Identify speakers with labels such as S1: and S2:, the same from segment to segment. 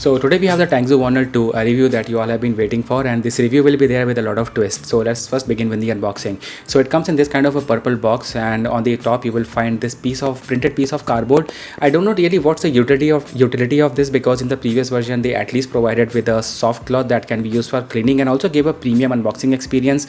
S1: So today we have the Tangzu Waner 2, a review that you all have been waiting for, and this review will be there with a lot of twists. So let's first begin with the unboxing. So it comes in this kind of a purple box, and on the top you will find this printed piece of cardboard. I don't know really what's the utility of this, because in the previous version they at least provided with a soft cloth that can be used for cleaning and also gave a premium unboxing experience,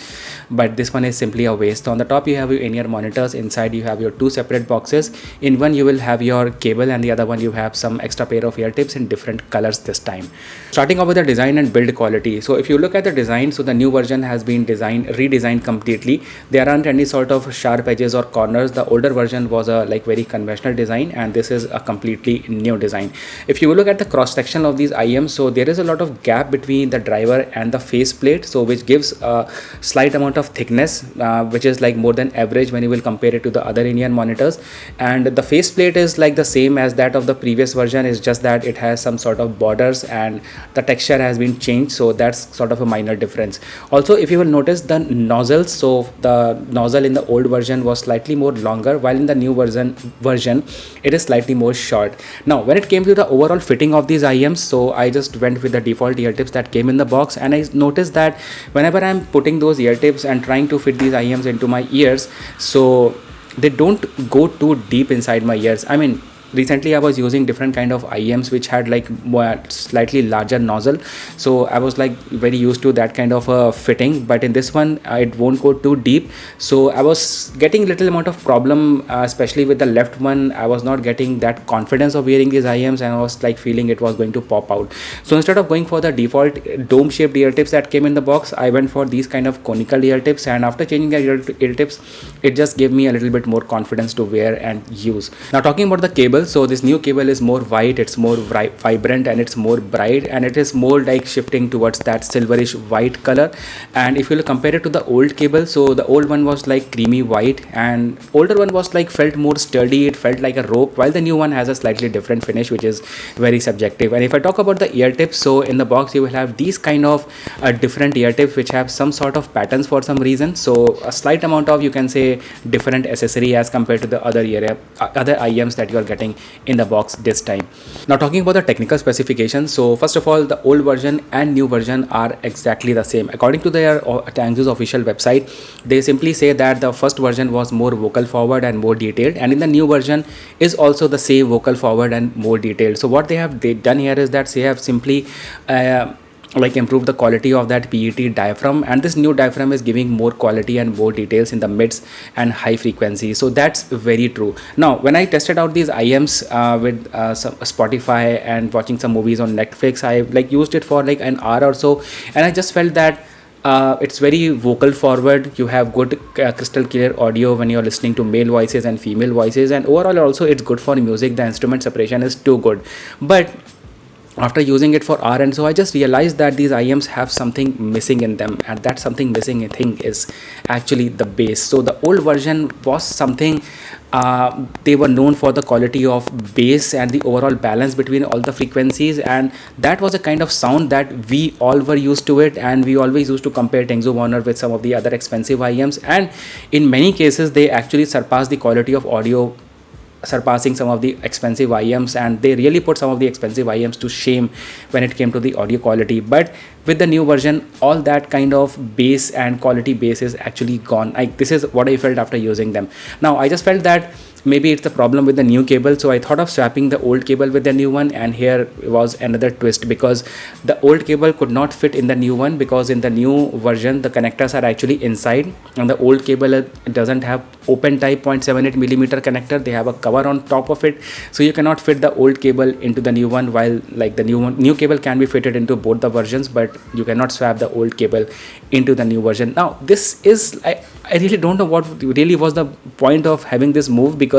S1: but this one is simply a waste. So on the top you have your in-ear monitors, inside you have your two separate boxes. In one you will have your cable and the other one you have some extra pair of ear tips in different colors this time. Starting off with the design and build quality. So if you look at the design, so the new version has been redesigned completely. There aren't any sort of sharp edges or corners. The older version was a very conventional design, and this is a completely new design. If you look at the cross section of these IEMs, so there is a lot of gap between the driver and the faceplate, so which gives a slight amount of thickness, which is like more than average when you will compare it to the other in-ear monitors. And the faceplate is like the same as that of the previous version, is just that it has some sort of borders and the texture has been changed, so that's sort of a minor difference. Also, if you will notice the nozzles, so the nozzle in the old version was slightly more longer, while in the new version it is slightly more short. Now when it came to the overall fitting of these IEMs, so I just went with the default ear tips that came in the box, and I noticed that whenever I'm putting those ear tips and trying to fit these IEMs into my ears, so they don't go too deep inside my ears. I mean, recently I was using different kind of IEMs which had like slightly larger nozzle, so I was like very used to that kind of a fitting, but in this one it won't go too deep, so I was getting little amount of problem, especially with the left one. I was not getting that confidence of wearing these IEMs, and I was like feeling it was going to pop out. So instead of going for the default dome shaped ear tips that came in the box, I went for these kind of conical ear tips, and after changing the ear tips, it just gave me a little bit more confidence to wear and use. Now talking about the cable, so this new cable is more white, it's more vibrant, and it's more bright, and it is more like shifting towards that silverish white color. And if you compare it to the old cable, so the old one was like creamy white, and older one was like felt more sturdy, it felt like a rope, while the new one has a slightly different finish, which is very subjective. And if I talk about the ear tips, so in the box you will have these kind of different ear tips which have some sort of patterns for some reason, so a slight amount of, you can say, different accessory as compared to the other IEMs that you are getting in the box this time. Now talking about the technical specifications, so first of all, the old version and new version are exactly the same. According to their Tangzu's official website, they simply say that the first version was more vocal forward and more detailed, and in the new version is also the same vocal forward and more detailed. So what they have done here is that they have simply improve the quality of that PET diaphragm, and this new diaphragm is giving more quality and more details in the mids and high frequency, so that's very true. Now when I tested out these IEMs with some Spotify and watching some movies on Netflix, I used it for like an hour or so, and I just felt that it's very vocal forward. You have good crystal clear audio when you're listening to male voices and female voices, and overall also it's good for music. The instrument separation is too good, but after using it for hour and so, I just realized that these IEMs have something missing in them, and that something missing thing is actually the bass. So the old version was something, they were known for the quality of bass and the overall balance between all the frequencies, and that was a kind of sound that we all were used to it, and we always used to compare Tangzu Waner with some of the other expensive IEMs, and in many cases they actually surpassed the quality of audio, surpassing some of the expensive IEMs, and they really put some of the expensive IEMs to shame when it came to the audio quality. But with the new version, all that kind of bass and quality bass is actually gone. This is what I felt after using them. Now I just felt that maybe it's the problem with the new cable, so I thought of swapping the old cable with the new one, and here was another twist, because the old cable could not fit in the new one, because in the new version the connectors are actually inside, and the old cable doesn't have open type 0.78mm connector. They have a cover on top of it, so you cannot fit the old cable into the new one, while like the new cable can be fitted into both the versions, but you cannot swap the old cable into the new version. Now this is, I really don't know what really was the point of having this move, because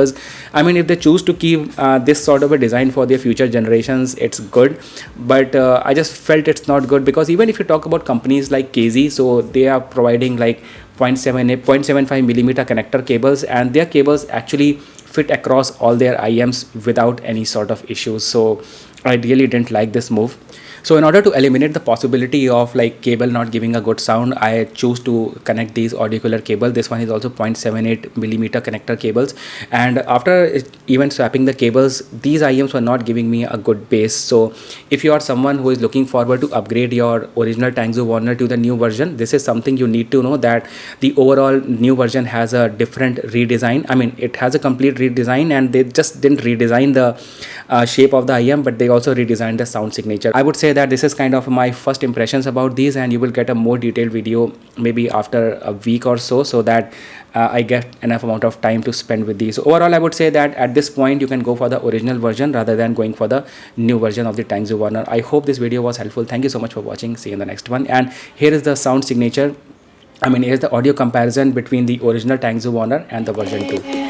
S1: I mean, if they choose to keep this sort of a design for their future generations, it's good, but I just felt it's not good, because even if you talk about companies like KZ, so they are providing like 0.75mm connector cables, and their cables actually fit across all their IEMs without any sort of issues. So I really didn't like this move. So in order to eliminate the possibility of like cable not giving a good sound, I choose to connect these Audiocular cable. This one is also 0.78 millimeter connector cables, and after even swapping the cables, these IEMs were not giving me a good bass. So if you are someone who is looking forward to upgrade your original Tangzu Waner to the new version, this is something you need to know, that the overall new version has a different redesign. I mean, it has a complete redesign, and they just didn't redesign the shape of the IEM, but they also redesigned the sound signature. I would say that this is kind of my first impressions about these, and you will get a more detailed video maybe after a week or so, so that I get enough amount of time to spend with these. Overall, I would say that at this point you can go for the original version rather than going for the new version of the Tangzu Waner. I hope this video was helpful. Thank you so much for watching. See you in the next one. And here is the sound signature. I mean, here's the audio comparison between the original Tangzu Waner and the version 2.